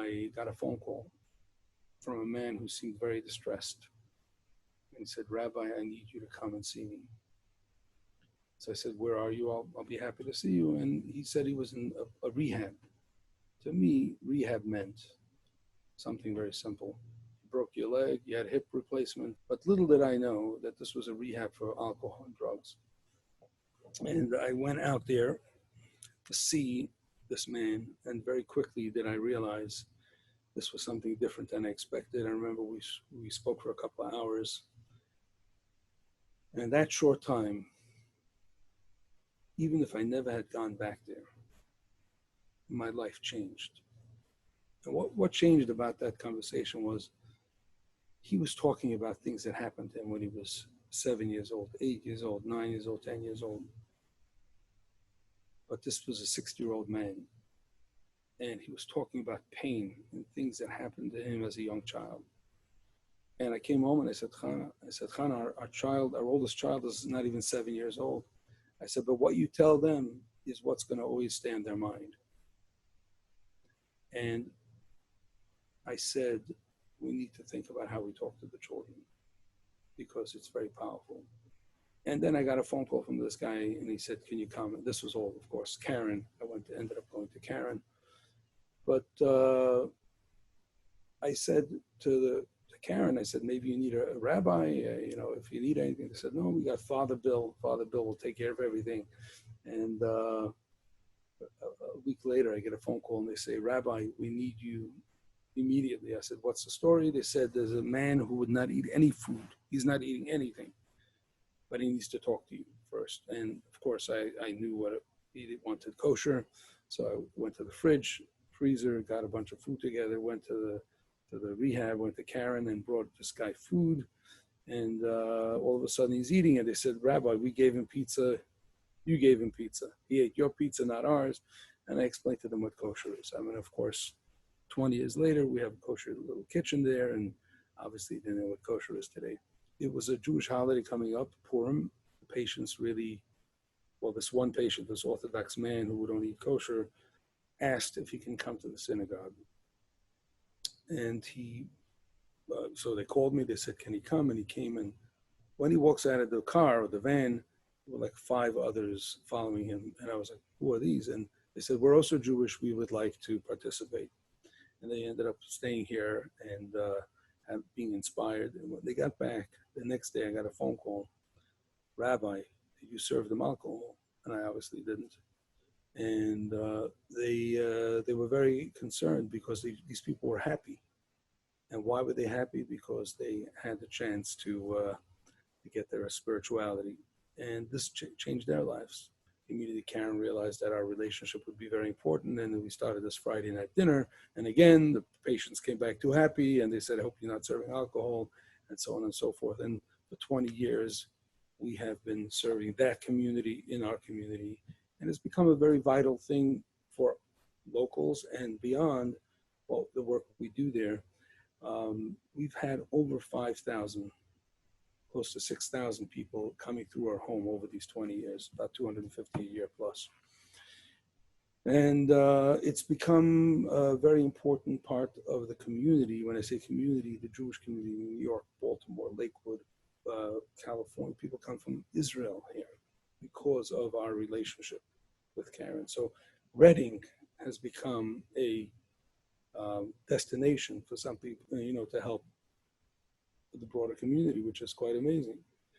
I got a phone call from a man who seemed very distressed. And he said, Rabbi, I need you to come and see me. So I said, where are you? I'll be happy to see you. And he said he was in a rehab. To me, rehab meant something very simple. You broke your leg, you had hip replacement, but little did I know that this was a rehab for alcohol and drugs. And I went out there to see this man, and very quickly did I realize this was something different than I expected. I remember we spoke for a couple of hours, and that short time, even if I never had gone back there, my life changed. And what changed about that conversation was he was talking about things that happened to him when he was 7 years old, 8 years old, 9 years old, 10 years old. But this was a 60-year-old man. And he was talking about pain and things that happened to him as a young child. And I came home and I said, Chana, our oldest child is not even 7 years old. I said, but what you tell them is what's going to always stay in their mind. And I said, we need to think about how we talk to the children because it's very powerful. And then I got a phone call from this guy and he said, can you come? And this was all, of course, Caron. Ended up going to Caron. But I said to Caron, I said, maybe you need a rabbi, if you need anything. They said, no, we got Father Bill. Father Bill will take care of everything. And a week later, I get a phone call and they say, Rabbi, we need you immediately. I said, what's the story? They said, there's a man who would not eat any food. He's not eating anything, but he needs to talk to you first. And of course, I knew what he wanted kosher. So I went to the freezer, got a bunch of food together, went to the rehab, went to Caron and brought this guy food. And all of a sudden he's eating it. They said, Rabbi, we gave him pizza. You gave him pizza. He ate your pizza, not ours. And I explained to them what kosher is. I mean, of course, 20 years later, we have a kosher little kitchen there. And obviously they know what kosher is today. It was a Jewish holiday coming up, Purim. The patients really, this one patient, this Orthodox man who would only eat kosher, asked if he can come to the synagogue. And so they called me, they said, can he come? And he came, and when he walks out of the car or the van, there were like 5 others following him. And I was like, who are these? And they said, we're also Jewish, we would like to participate. And they ended up staying here and being inspired. And when they got back, the next day I got a phone call, Rabbi, did you serve them alcohol? And I obviously didn't. And they were very concerned because these people were happy. And why were they happy? Because they had the chance to get their spirituality. And this changed their lives. Immediately, Caron realized that our relationship would be very important. And then we started this Friday night dinner. And again, the patients came back too happy. And they said, I hope you're not serving alcohol, and so on and so forth. And for 20 years, we have been serving that community in our community. And it's become a very vital thing for locals and beyond the work we do there. We've had over 5,000, close to 6,000 people coming through our home over these 20 years, about 250 a year plus. And it's become a very important part of the community. When I say community, the Jewish community in New York, Baltimore, Lakewood, California. People come from Israel here because of our relationship with Caron. So Reading has become a destination for some people, to help the broader community, which is quite amazing.